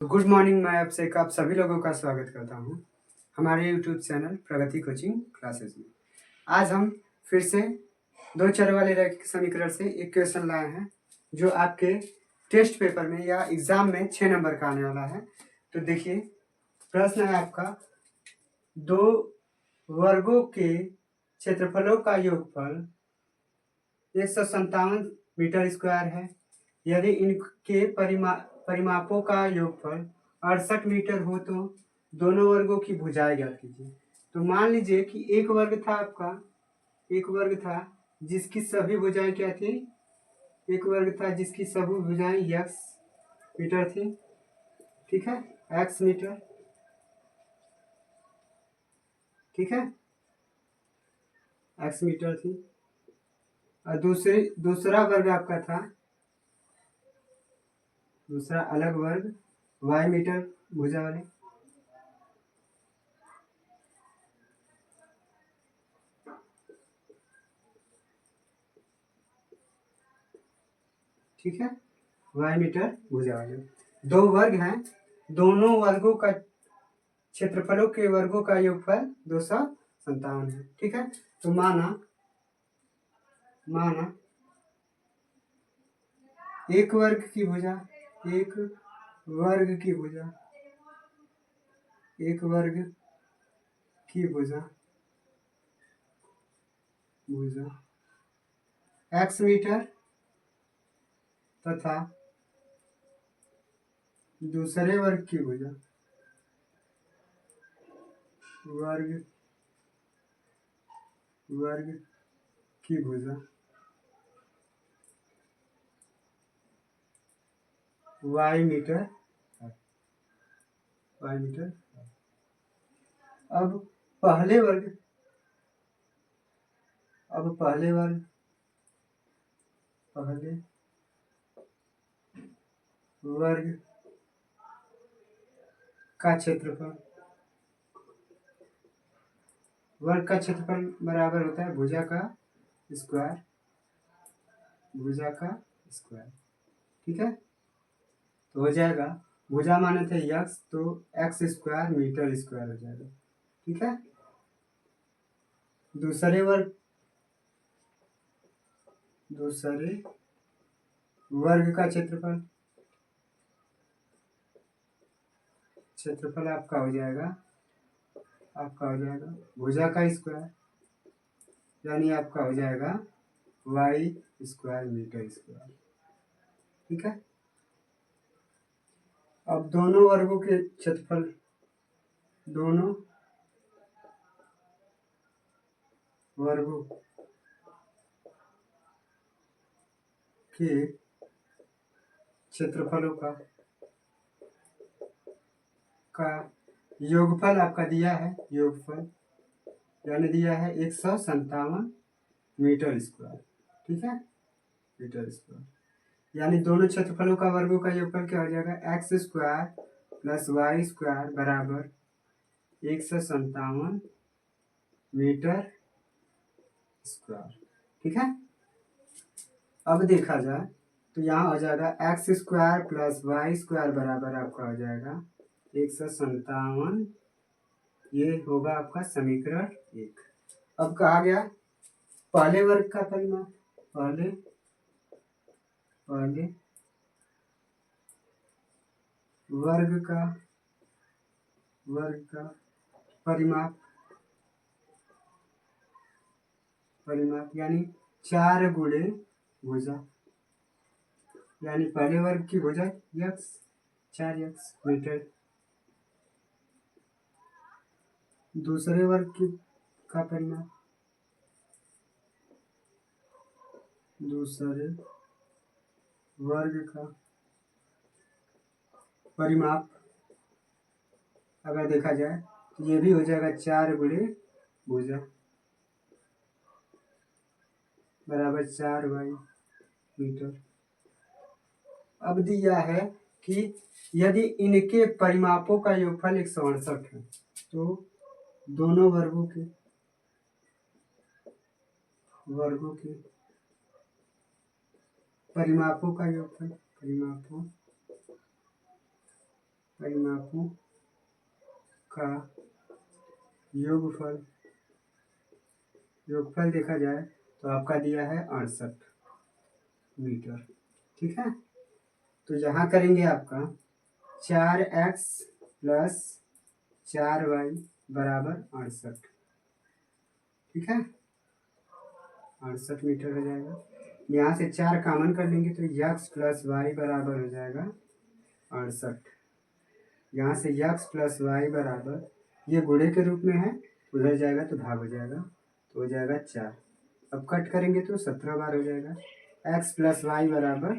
Good morning. मैं आप सभी लोगों का स्वागत करता हूं हमारे यूट्यूब चैनल प्रगति कोचिंग क्लासेस में। आज हम फिर से दो चर वाले रैखिक समीकरण से एक क्वेश्चन लाए हैं जो आपके टेस्ट पेपर में या एग्जाम में 6 नंबर का आने वाला है। तो देखिए, प्रश्न है आपका, दो वर्गों के क्षेत्रफलों का योगफल 157 मीटर स्क्वायर है। यदि इनके परिमापों का योगफल 68 मीटर हो तो दोनों वर्गों की भुजाएं ज्ञात कीजिए। तो मान लीजिए कि एक वर्ग था जिसकी सभी भुजाएं क्या थी? एक वर्ग था जिसकी सभी भुजाएं x मीटर थी, ठीक है, x मीटर, ठीक है, x मीटर थी। और दूसरा वर्ग आपका था, दूसरा अलग वर्ग y मीटर भुजा वाले, ठीक है, y मीटर भुजा वाले। दो वर्ग हैं, दोनों वर्गों का क्षेत्रफलों के वर्गों का योगफल 257 है, ठीक है। तो माना एक वर्ग की भुजा, एक वर्ग की भुजा, एक वर्ग की भुजा x मीटर तथा दूसरे वर्ग की भुजा वर्ग की भुजा y मीटर। अब पहले वर्ग का क्षेत्रफल, वर्ग का क्षेत्रफल बराबर होता है भुजा का स्क्वायर, ठीक है। तो हो जाएगा, भुजा माने थे x, तो x स्क्वायर मीटर स्क्वायर हो जाएगा, ठीक है। दूसरे वर्ग का क्षेत्रफल आपका हो जाएगा भुजा का स्क्वायर, यानी आपका हो जाएगा y स्क्वायर मीटर स्क्वायर, ठीक है। अब दोनों वर्गों के क्षेत्रफल, दोनों वर्गों के क्षेत्रफलों का योगफल आपका दिया है, यानी दिया है 157 मीटर स्क्वायर, ठीक है, मीटर स्क्वायर। यानी दोनों क्षेत्रफलों का वर्गों का योगफल क्या हो जाएगा? x square plus y square बराबर 157 मीटर स्क्वायर, ठीक है। अब देखा जाए तो यहाँ हो जाएगा x square plus y square बराबर आपका हो जाएगा 157, ये होगा आपका समीकरण 1। अब कहा गया पहले वर्ग का परिमाप, पहले वर्ग का परिमाप यानी 4 गुणे भुजा, यानी पहले वर्ग की भुजा x 4x मीटर, दूसरे वर्ग का परिमाप, दूसरे वर्ग का परिमाप अगर देखा जाए तो ये भी हो जाएगा 4 गुणे भुजा बराबर 4y मीटर। अब दिया है कि यदि इनके परिमापों का योगफल 168 है तो दोनों वर्गों के परिमापों का योगफल, परिमापों का योगफल देखा जाए तो आपका दिया है 68 मीटर। ठीक है, तो यहाँ करेंगे आपका 4x प्लस 4y बराबर 68। ठीक है, 68 मीटर हो जाएगा। यहाँ से 4 कॉमन कर लेंगे तो x प्लस वाई बराबर हो जाएगा 68। यहाँ से x प्लस वाई बराबर, ये गुणे के रूप में है, उधर जाएगा तो भाग हो जाएगा, तो हो जाएगा 4। अब कट करेंगे तो 17 बार हो जाएगा। x प्लस वाई बराबर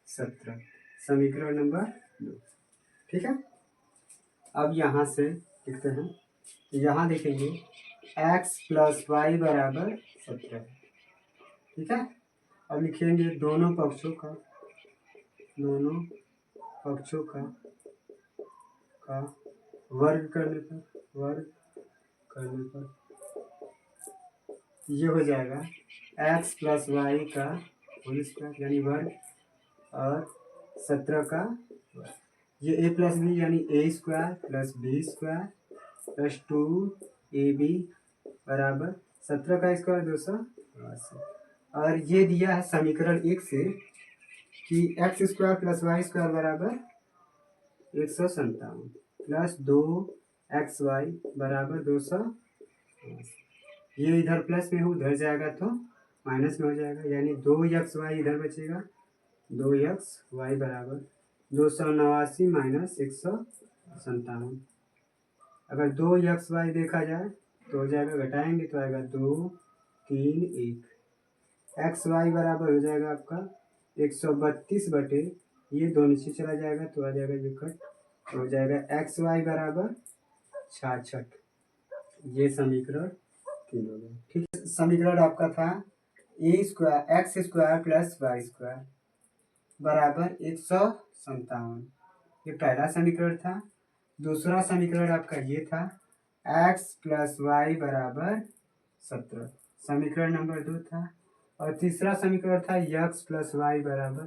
17, समीकरण नंबर 2। ठीक है, अब यहाँ से लिखते हैं, यहाँ देखेंगे x प्लस वाई बराबर 17। ठीक है, अब लिखेंगे दोनों पक्षों का वर्ग करने पर ये हो जाएगा x प्लस वाई का होल स्क्वायर यानी वर्ग और 17 का वर्ग। ये a प्लस बी यानी a square plus b square plus 2ab बराबर 17 का स्क्वायर 280। और ये दिया है समीकरण 1 से कि x square plus y square बराबर 157 प्लस 2xy बराबर 200। ये इधर प्लस में हो, उधर जाएगा तो माइनस में हो जाएगा, यानी 2xy इधर बचेगा, 2xy बराबर 289 माइनस 157। अगर 2xy देखा जाए तो हो जाएगा, घटाएंगे तो आएगा 2 3 1। xy बराबर हो जाएगा आपका 132 बटे, ये 2 नीचे चला जाएगा तो आ जाएगा ये कट, तो हो जाएगा xy बराबर 66। ये समीकरण 3 हो गया। ठीक है, समीकरण आपका था a square x square plus y square बराबर 157। ये पहला समीकरण था। दूसरा समीकरण आपका ये था x प्लस वाई बराबर 17, समीकरण नंबर 2 था। और तीसरा समीकरण था x प्लस वाई बराबर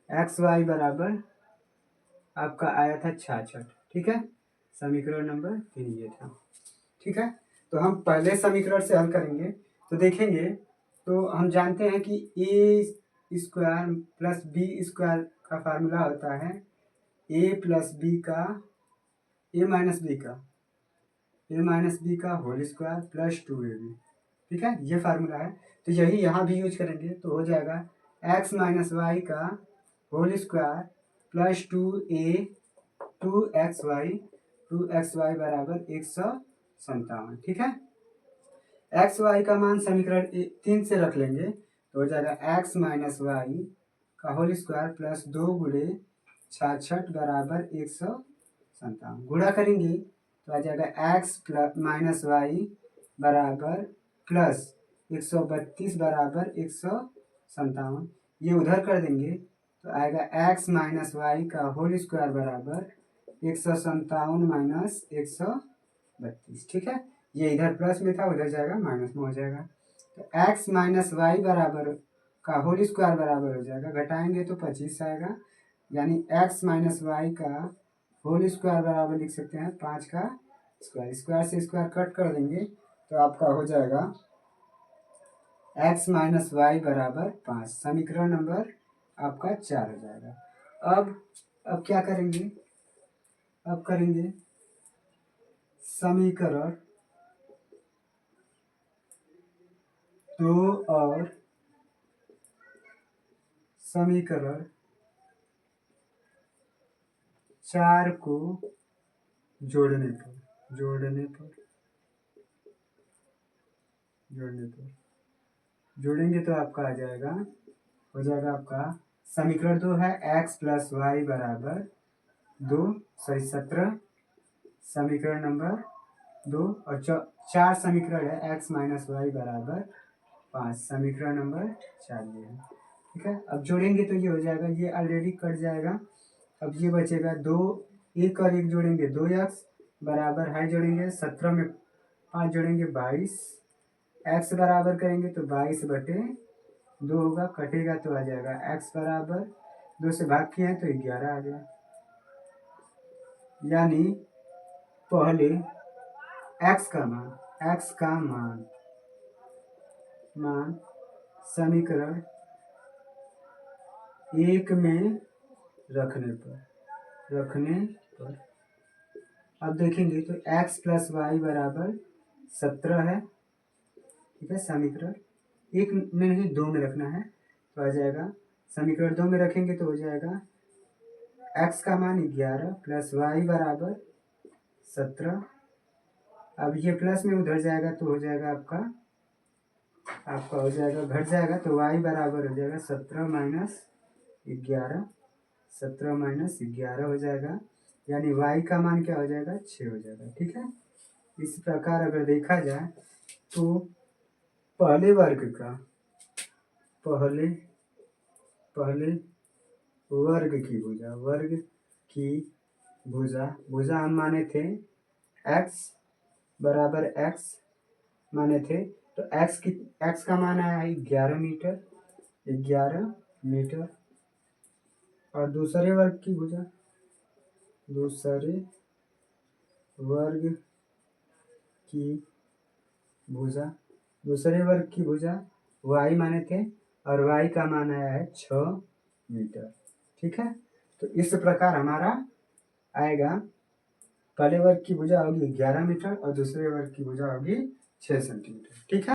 एक्स वाई बराबर आपका आया था 66। ठीक है, समीकरण नंबर 3 ये था। ठीक है, तो हम पहले समीकरण से हल करेंगे तो देखेंगे, तो हम जानते हैं कि ए स्क्वायर प्लस बी स्क्वायर का फार्मूला होता है ए प्लस बी का ए माइनस बी का होल स्क्वायर प्लस 2ab। ठीक है, ये फार्मूला है, तो यही यहाँ भी यूज करेंगे, तो हो जाएगा x माइनस वाई का होल स्क्वायर प्लस 2xy बराबर 157। ठीक है, एक्स वाई का मान समीकरण 3 से रख लेंगे तो हो जाएगा x माइनस वाई का होल स्क्वायर प्लस 2 गुणे 66 बराबर 157। गुणा करेंगे तो आ जाएगा x प्लस माइनस वाई बराबर प्लस 132 बराबर 157। ये उधर कर देंगे तो आएगा x माइनस वाई का होल स्क्वायर बराबर 157 माइनस 132। ठीक है, ये इधर प्लस में था, उधर जाएगा माइनस में हो जाएगा, तो x माइनस वाई बराबर का होल स्क्वायर बराबर हो जाएगा, घटाएंगे तो 25 आएगा, यानी x माइनस वाई का होल स्क्वायर बराबर लिख सकते हैं 5 का स्क्वायर, स्क्वायर से स्क्वायर कट कर देंगे तो आपका हो जाएगा x माइनस वाई बराबर 5, समीकरण नंबर आपका 4 हो जाएगा। अब क्या करेंगे, अब करेंगे समीकरण 2 और समीकरण 4 को जोड़ने पर जोड़ेंगे तो आपका आ जाएगा, हो जाएगा आपका समीकरण 2 है x प्लस वाई बराबर 17, समीकरण नंबर 2, और 4 समीकरण है x माइनस वाई बराबर 5, समीकरण नंबर 4 ये है। ठीक है, अब जोड़ेंगे तो ये हो जाएगा, ये ऑलरेडी कट जाएगा, अब ये बचेगा 2, 1 और 1 जोड़ेंगे 2x बराबर है, जोड़ेंगे 17 में 5 जोड़ेंगे 22, x बराबर करेंगे तो 22 बटे 2 होगा, कटेगा तो आ जाएगा x बराबर 2 से भाग किए तो 11 आ गया। यानी पहले x का मान समीकरण 1 में रखने पर अब देखेंगे तो x प्लस वाई बराबर 17 है। ठीक है, समीकरण 1 में नहीं 2 में रखना है तो आ जाएगा, समीकरण 2 में रखेंगे तो हो जाएगा x का मान 11 प्लस वाई बराबर 17। अब ये प्लस में उधर जाएगा तो हो जाएगा आपका हो जाएगा, घट जाएगा तो y बराबर हो जाएगा 17 माइनस 11, 17 माइनस 11 हो जाएगा, यानी y का मान क्या हो जाएगा 6 हो जाएगा। ठीक है, इस प्रकार अगर देखा जाए तो पहले वर्ग की भुजा हम माने थे x बराबर x माने थे, तो x का मान आया है 11 मीटर और दूसरे वर्ग की भुजा y माने थे और y का मान आया है 6 मीटर। ठीक है, तो इस प्रकार हमारा आएगा, पहले वर्ग की भुजा होगी 11 मीटर और दूसरे वर्ग की भुजा होगी 6 सेंटीमीटर। ठीक है।